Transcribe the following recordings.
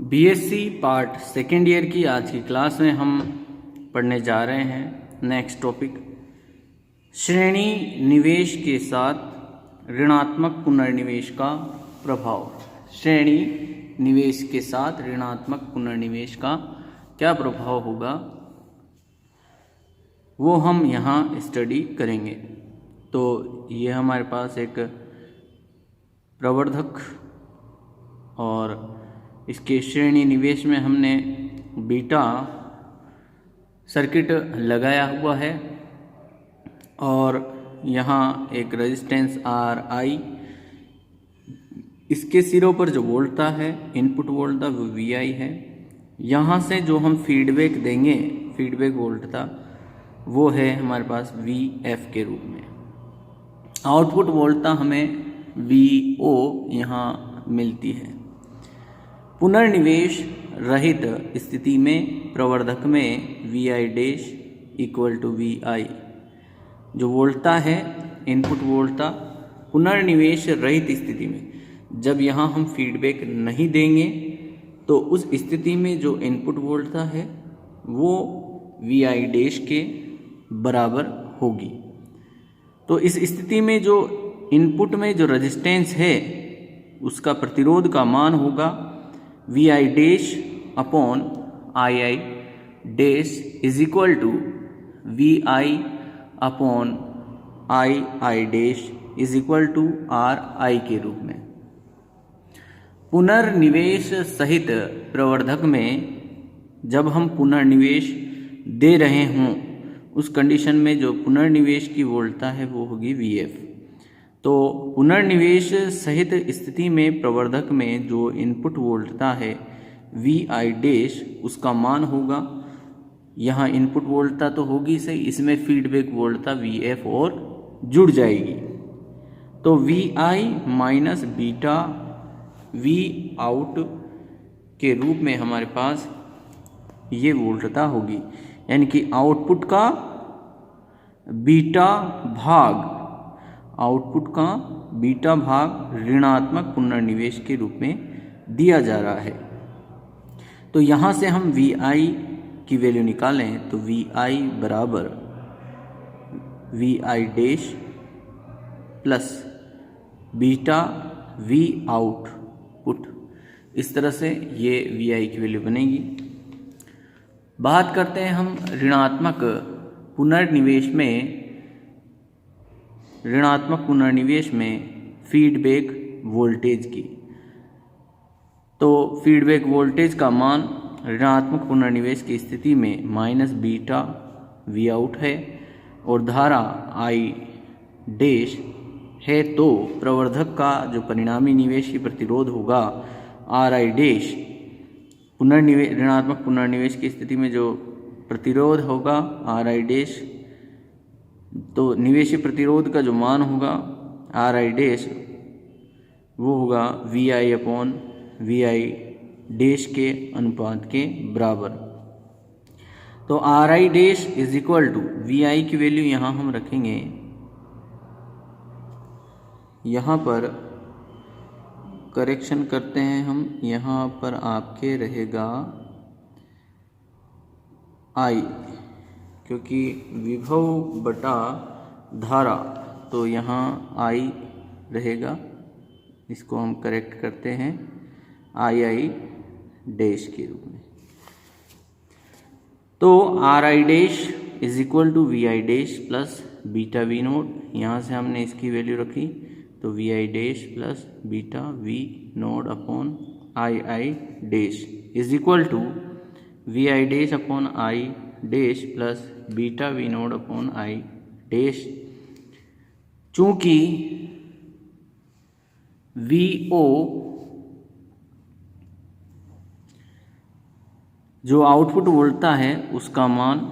BSc part second year की आज की क्लास में हम पढ़ने जा रहे हैं नेक्स्ट टॉपिक, श्रेणी निवेश के साथ ऋणात्मक पुनर्निवेश का प्रभाव। श्रेणी निवेश के साथ ऋणात्मक पुनर्निवेश का क्या प्रभाव होगा वो हम यहाँ स्टडी करेंगे। तो ये हमारे पास एक प्रवर्धक और इसके श्रेणी निवेश में हमने बीटा सर्किट लगाया हुआ है और यहाँ एक रेजिस्टेंस आर आई, इसके सिरों पर जो वोल्टता है इनपुट वोल्टता वो वी आई है। यहाँ से जो हम फीडबैक देंगे फीडबैक वोल्टता वो है हमारे पास वी एफ के रूप में। आउटपुट वोल्टता हमें वी ओ यहाँ मिलती है। पुनर्निवेश रहित स्थिति में प्रवर्धक में V I dash equal to V I, जो वोल्टता है इनपुट वोल्टता पुनर्निवेश रहित स्थिति में जब यहाँ हम फीडबैक नहीं देंगे तो उस स्थिति में जो इनपुट वोल्टता है वो वी आई डैश के बराबर होगी। तो इस स्थिति में जो इनपुट में जो रेजिस्टेंस है उसका प्रतिरोध का मान होगा V I dash upon I I dash is equal to V I upon I I dash is equal to R I के रूप में। पुनर्निवेश सहित प्रवर्धक में जब हम पुनर्निवेश दे रहे हों उस कंडीशन में जो पुनर्निवेश की वोल्टता है वो होगी वी एफ। तो पुनर्निवेश सहित स्थिति में प्रवर्धक में जो इनपुट वोल्टता है वी आई डैश उसका मान होगा, यहाँ इनपुट वोल्टता तो होगी सही, इसमें फीडबैक वोल्टता वी एफ और जुड़ जाएगी। तो V I minus beta V out के रूप में हमारे पास ये वोल्टता होगी, यानी कि आउटपुट का बीटा भाग ऋणात्मक पुनर्निवेश के रूप में दिया जा रहा है। तो यहाँ से हम वी आई की वैल्यू निकालें तो वी आई बराबर V I dash plus beta V output, इस तरह से ये वी आई की वैल्यू बनेगी। बात करते हैं हम ऋणात्मक पुनर्निवेश में फीडबैक वोल्टेज की। तो फीडबैक वोल्टेज का मान ऋणात्मक पुनर्निवेश की स्थिति में माइनस बीटा वी आउट है और धारा आई डैश है, तो प्रवर्धक का जो परिणामी निवेश की प्रतिरोध होगा आर आई डैश ऋणात्मक पुनर्निवेश की स्थिति में जो प्रतिरोध होगा आर आई डैश, तो निवेशी प्रतिरोध का जो मान होगा आर आई डैश वो होगा V I upon V I dash के अनुपात के बराबर। तो R I dash is equal to V I की वैल्यू यहाँ हम रखेंगे, यहाँ पर करेक्शन करते हैं हम, यहाँ पर आपके रहेगा आई, क्योंकि विभव बटा धारा, तो यहाँ आई रहेगा, इसको हम करेक्ट करते हैं आई आई डैश के रूप में। तो R I dash is equal to V I dash plus beta V not, यहाँ से हमने इसकी वैल्यू रखी तो V I dash plus beta V not upon I dash is equal to V I dash upon I dash plus beta V not upon I dash. चूंकि V O जो output वोल्टता है उसका मान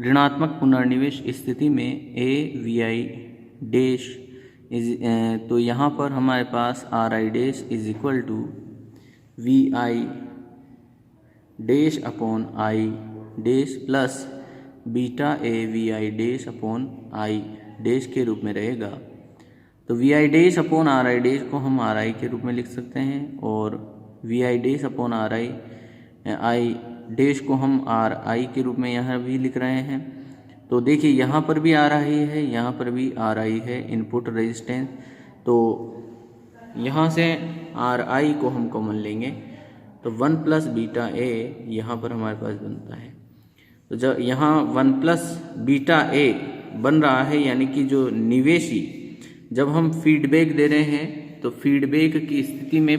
ऋणात्मक पुनर्निवेश स्थिति में ए वी आई डैश तो यहाँ पर हमारे पास R I dash is equal to V I dash upon I dash plus beta A V I dash upon I dash के रूप में रहेगा। तो V I dash upon R I dash को हम आर आई के रूप में लिख सकते हैं और V I dash upon R I, I dash को हम आर आई के रूप में यहाँ भी लिख रहे हैं। तो देखिए यहाँ पर भी आर आई है, यहाँ पर भी आर आई है इनपुट रेजिस्टेंस। तो यहाँ से आर आई को हम कॉमन लेंगे तो 1 प्लस बीटा ए यहाँ पर हमारे पास बनता है। तो जब यहाँ 1 प्लस बीटा ए बन रहा है, यानी कि जो निवेशी, जब हम फीडबैक दे रहे हैं तो फीडबैक की स्थिति में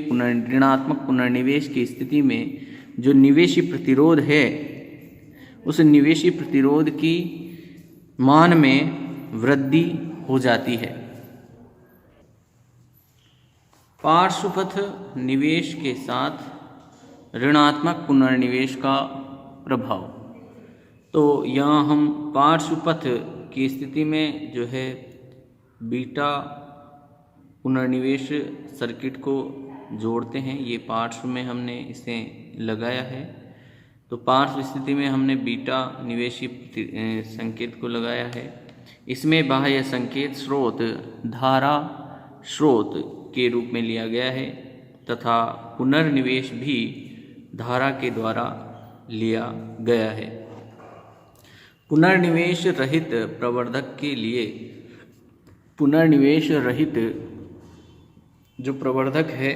ऋणात्मक पुनर्निवेश की स्थिति में जो निवेशी प्रतिरोध है, उस निवेशी प्रतिरोध की मान में वृद्धि हो जाती है। पार्श्वपथ निवेश के साथ ऋणात्मक पुनर्निवेश का प्रभाव। तो यहाँ हम पार्श्वपथ की स्थिति में जो है बीटा पुनर्निवेश सर्किट को जोड़ते हैं। ये पार्श्व में हमने इसे लगाया है। तो पार्श्व स्थिति में हमने बीटा निवेशी संकेत को लगाया है। इसमें बाह्य संकेत स्रोत धारा स्रोत के रूप में लिया गया है तथा पुनर्निवेश भी धारा के द्वारा लिया गया है। पुनर्निवेश रहित प्रवर्धक के लिए पुनर्निवेश रहित जो प्रवर्धक है,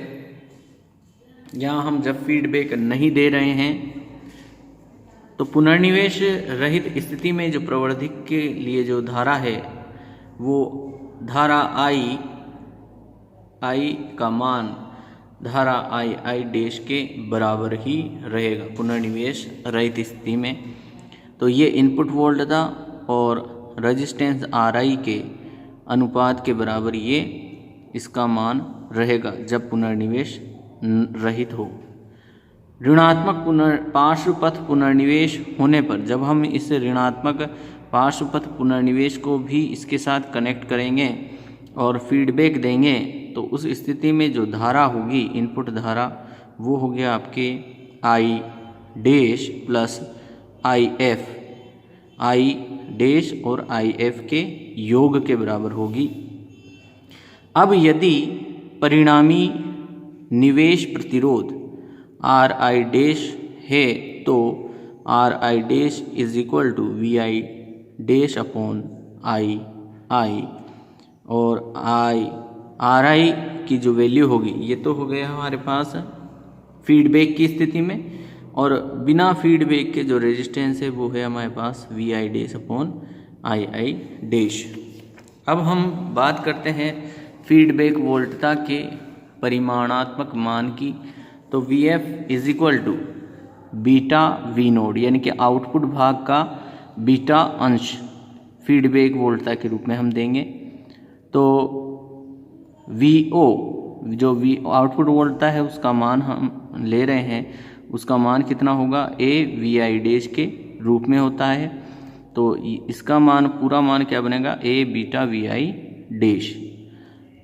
यहाँ हम जब फीडबैक नहीं दे रहे हैं तो पुनर्निवेश रहित स्थिति में जो प्रवर्धक के लिए जो धारा है वो धारा आई का मान धारा आई डैश के बराबर ही रहेगा पुनर्निवेश रहित स्थिति में। तो ये इनपुट वोल्टता और रेजिस्टेंस आर आई के अनुपात के बराबर ये इसका मान रहेगा जब पुनर्निवेश रहित हो। ऋणात्मक पार्श्वपथ पुनर्निवेश होने पर, जब हम इस ऋणात्मक पार्श्वपथ पुनर्निवेश को भी इसके साथ कनेक्ट करेंगे और फीडबैक देंगे तो उस स्थिति में जो धारा होगी, इनपुट धारा, वो हो गया आपके आई dash plus I F, I dash और आई एफ के योग के बराबर होगी। अब यदि परिणामी निवेश प्रतिरोध आर आई डैश है तो R I dash is equal to V I dash upon I I, और आर आई की जो वैल्यू होगी, ये तो हो गया हमारे पास फीडबैक की स्थिति में, और बिना फीडबैक के जो रेजिस्टेंस है वो है हमारे पास V I dash upon I I dash. अब हम बात करते हैं फीडबैक वोल्टता के परिमाणात्मक मान की। तो V F is equal to beta V node, यानी कि आउटपुट भाग का बीटा अंश फीडबैक वोल्टता के रूप में हम देंगे। तो वी ओ, जो वी आउटपुट वोल्टता है उसका मान हम ले रहे हैं, उसका मान कितना होगा, ए वी आई डैश के रूप में होता है। तो इसका मान, पूरा मान क्या बनेगा, A beta V I dash.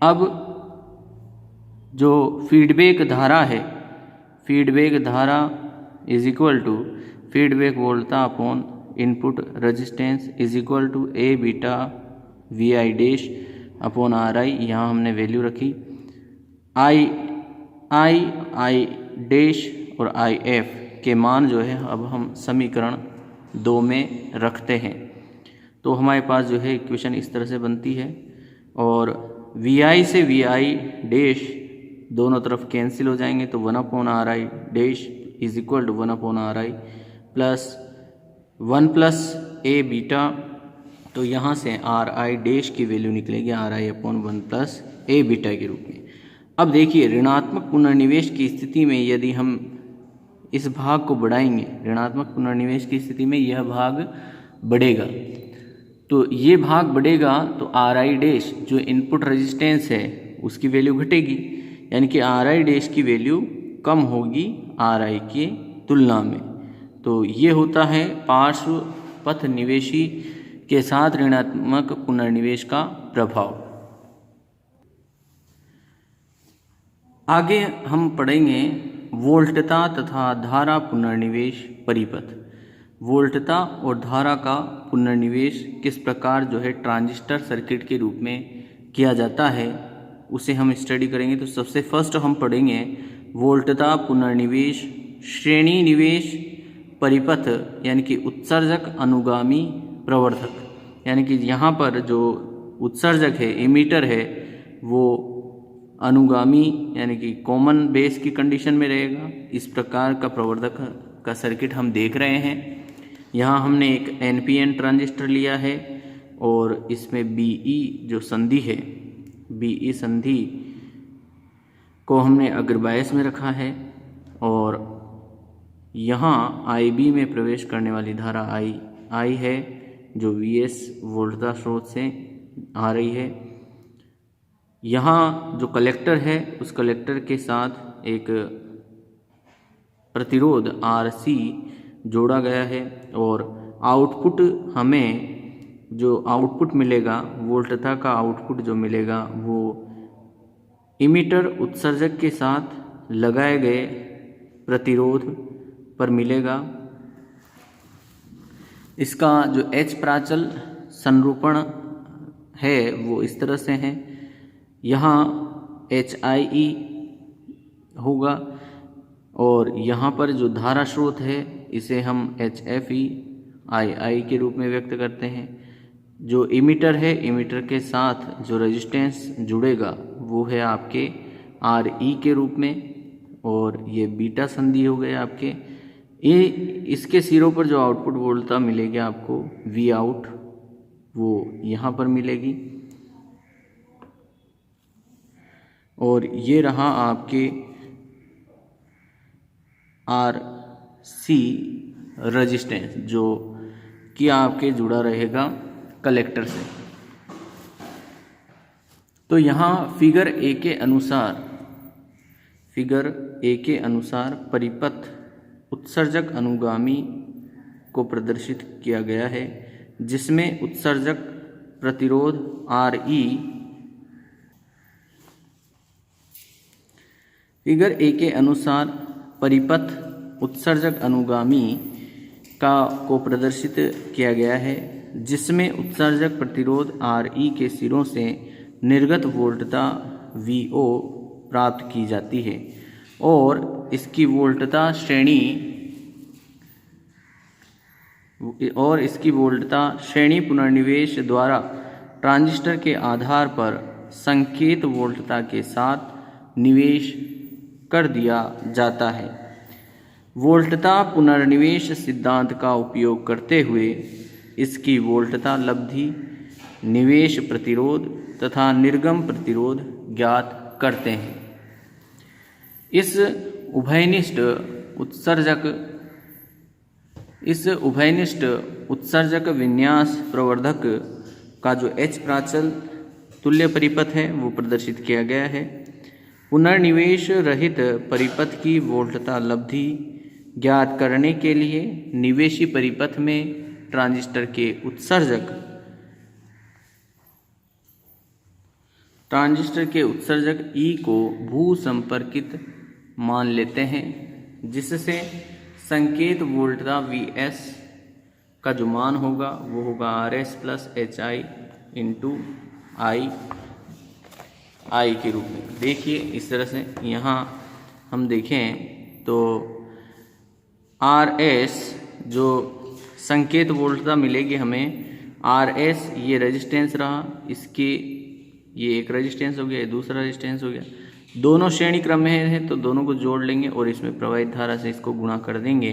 अब जो फीडबैक धारा है, फीडबैक धारा इज इक्वल टू फीडबैक वोल्टता upon input resistance is equal to A beta V I dash upon R I. यहाँ हमने वैल्यू रखी आई डैश और आई एफ के मान जो है अब हम समीकरण 2 में रखते हैं। तो हमारे पास जो है इक्वेशन इस तरह से बनती है, और वी आई से वी आई डैश दोनों तरफ कैंसिल हो जाएंगे, तो 1 upon R I dash is equal to 1 upon R I plus 1 plus A beta. तो यहाँ से आर आई डैश की वैल्यू निकलेगी R I upon 1 plus A beta के रूप में। अब देखिए, ऋणात्मक पुनर्निवेश की स्थिति में यदि हम इस भाग को बढ़ाएंगे, ऋणात्मक पुनर्निवेश की स्थिति में यह भाग बढ़ेगा, तो ये भाग बढ़ेगा तो आर आई डैश जो इनपुट रेजिस्टेंस है उसकी वैल्यू घटेगी, यानी कि आर आई डैश की वैल्यू कम होगी आर आई की तुलना में। तो ये होता है पार्श्व पथ निवेशी के साथ ऋणात्मक पुनर्निवेश का प्रभाव। आगे हम पढ़ेंगे वोल्टता तथा धारा पुनर्निवेश परिपथ। वोल्टता और धारा का पुनर्निवेश किस प्रकार जो है ट्रांजिस्टर सर्किट के रूप में किया जाता है, उसे हम स्टडी करेंगे। तो सबसे फर्स्ट हम पढ़ेंगे वोल्टता पुनर्निवेश श्रेणी निवेश परिपथ यानी कि उत्सर्जक अनुगामी प्रवर्धक, यानी कि यहाँ पर जो उत्सर्जक है इमीटर है वो अनुगामी यानी कि कॉमन बेस की कंडीशन में रहेगा। इस प्रकार का प्रवर्धक का सर्किट हम देख रहे हैं। यहाँ हमने एक NPN ट्रांजिस्टर लिया है और इसमें BE जो संधि है, BE संधि को हमने अग्रबायस में रखा है और यहाँ IB में प्रवेश करने वाली धारा I है जो VS वोल्टता स्रोत से आ रही है। यहाँ जो कलेक्टर है उस कलेक्टर के साथ एक प्रतिरोध RC जोड़ा गया है और आउटपुट हमें जो आउटपुट मिलेगा, वोल्टता का आउटपुट जो मिलेगा वो इमीटर उत्सर्जक के साथ लगाए गए प्रतिरोध पर मिलेगा। इसका जो H प्राचल संरूपण है वो इस तरह से है। यहाँ HIE होगा और यहाँ पर जो धारा स्रोत है इसे हम HFE II के रूप में व्यक्त करते हैं। जो इमीटर है, इमीटर के साथ जो रेजिस्टेंस जुड़ेगा वो है आपके RE के रूप में और ये बीटा संधि हो गए आपके। ये इसके सिरों पर जो आउटपुट वोल्टता मिलेगी आपको Vout वो यहाँ पर मिलेगी और ये रहा आपके RC रेजिस्टेंस जो कि आपके जुड़ा रहेगा कलेक्टर से। तो यहाँ फिगर ए के अनुसार परिपथ उत्सर्जक अनुगामी को प्रदर्शित किया गया है जिसमें उत्सर्जक प्रतिरोध RE। फिगर ए के अनुसार परिपथ उत्सर्जक अनुगामी को प्रदर्शित किया गया है जिसमें उत्सर्जक प्रतिरोध RE के सिरों से निर्गत वोल्टता VO प्राप्त की जाती है और इसकी वोल्टता श्रेणी पुनर्निवेश द्वारा ट्रांजिस्टर के आधार पर संकेत वोल्टता के साथ निवेश कर दिया जाता है। वोल्टता पुनर्निवेश सिद्धांत का उपयोग करते हुए इसकी वोल्टता लब्धि, निवेश प्रतिरोध तथा निर्गम प्रतिरोध ज्ञात करते हैं। इस उभयनिष्ठ उत्सर्जक विन्यास प्रवर्धक का जो H प्राचल तुल्य परिपथ है वो प्रदर्शित किया गया है। पुनर्निवेश रहित परिपथ की वोल्टता लब्धि ज्ञात करने के लिए निवेशी परिपथ में ट्रांजिस्टर के उत्सर्जक E को भू संपर्कित मान लेते हैं जिससे संकेत वोल्टता Vs का जो मान होगा वो होगा Rs plus HI into I के रूप में। देखिए इस तरह से यहाँ हम देखें तो Rs जो संकेत वोल्टता मिलेगी हमें, Rs ये रेजिस्टेंस रहा, इसके ये एक रेजिस्टेंस हो गया, ये दूसरा रेजिस्टेंस हो गया, दोनों श्रेणी क्रम में है तो दोनों को जोड़ लेंगे और इसमें प्रवाहित धारा से इसको गुणा कर देंगे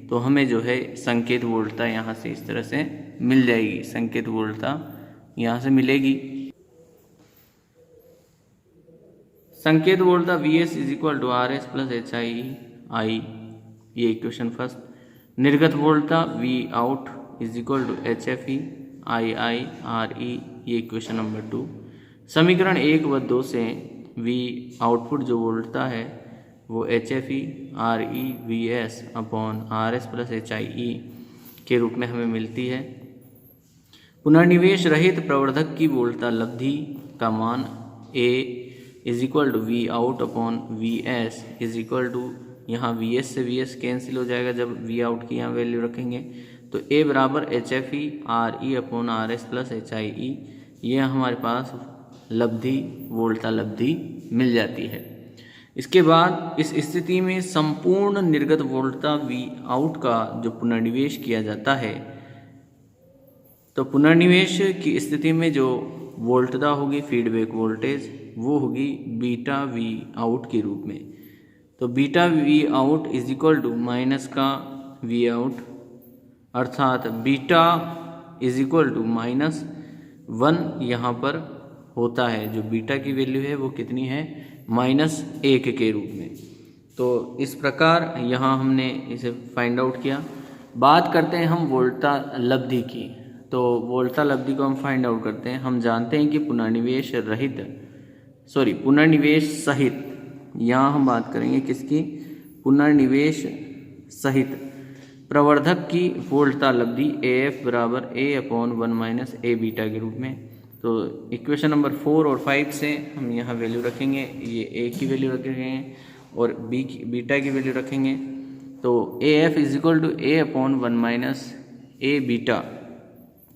तो हमें जो है संकेत वोल्टता यहाँ से इस तरह से मिल जाएगी। संकेत वोल्टता यहाँ से मिलेगी। संकेत वोल्टता Vs is equal to RS plus HI ये इक्वेशन फर्स्ट। निर्गत वोल्टता Vout is equal to HFE II RE ये इक्वेशन नंबर 2। समीकरण 1 व 2 से V आउटपुट जो वोल्टता है वो HFE RE Vs upon RS plus HIE के रूप में हमें मिलती है। पुनर्निवेश रहित प्रवर्धक की वोल्टता लब्धि का मान A is equal to Vout upon Vs is equal to, यहाँ Vs से Vs कैंसिल हो जाएगा जब Vout की यहाँ वैल्यू रखेंगे तो A बराबर HFE RE upon RS plus HIE ये हमारे पास लब्धि वोल्टता लब्धि मिल जाती है। इसके बाद इस स्थिति में संपूर्ण निर्गत वोल्टता वी आउट का जो पुनर्निवेश किया जाता है, तो पुनर्निवेश की स्थिति में जो वोल्टता होगी फीडबैक वोल्टेज वो होगी बीटा वी आउट के रूप में। तो beta V out is equal to minus का वी आउट, अर्थात बीटा इज इक्वल टू -1 यहाँ पर होता है। जो बीटा की वैल्यू है वो कितनी है, -1 के रूप में। तो इस प्रकार यहाँ हमने इसे फाइंड आउट किया। बात करते हैं हम वोल्टता लब्धि की। तो वोल्टता लब्धि को हम फाइंड आउट करते हैं। हम जानते हैं कि पुनर्निवेश सहित, यहाँ हम बात करेंगे किसकी, पुनर्निवेश सहित प्रवर्धक की वोल्टता लब्धि AF बराबर A/1 - A बीटा के रूप में। तो इक्वेशन नंबर 4 और 5 से हम यहाँ वैल्यू रखेंगे, ये A की वैल्यू रखेंगे और बीटा की वैल्यू रखेंगे। तो AF is equal to A/1 - A beta.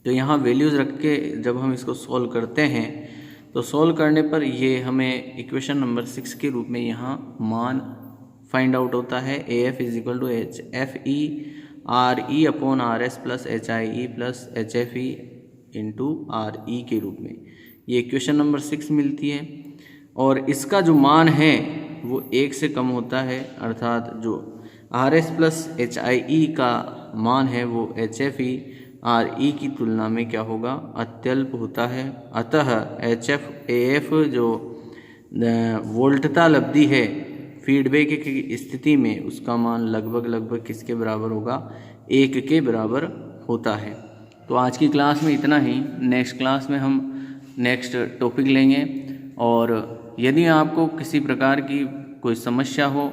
तो यहाँ वैल्यूज़ रख के जब हम इसको सॉल्व करते हैं तो सॉल्व करने पर ये हमें इक्वेशन नंबर 6 के रूप में यहाँ मान फाइंड आउट होता है। AF is equal to HFE RE/RS plus HIE plus HFE into RE के रूप में ये इक्वेशन नंबर 6 मिलती है। और इसका जो मान है वो 1 से कम होता है, अर्थात जो RS प्लस HIE का मान है वो HFE RE की तुलना में क्या होगा, अत्यल्प होता है। अतः AF जो वोल्टता लब्धि है फीडबैक की स्थिति में उसका मान लगभग किसके बराबर होगा, 1 के बराबर होता है। तो आज की क्लास में इतना ही। नेक्स्ट क्लास में हम नेक्स्ट टॉपिक लेंगे। और यदि आपको किसी प्रकार की कोई समस्या हो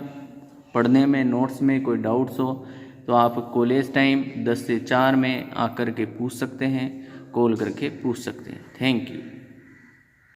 पढ़ने में, नोट्स में कोई डाउट्स हो, तो आप कॉलेज टाइम 10 से 4 में आकर के पूछ सकते हैं, कॉल करके पूछ सकते हैं। Thank you.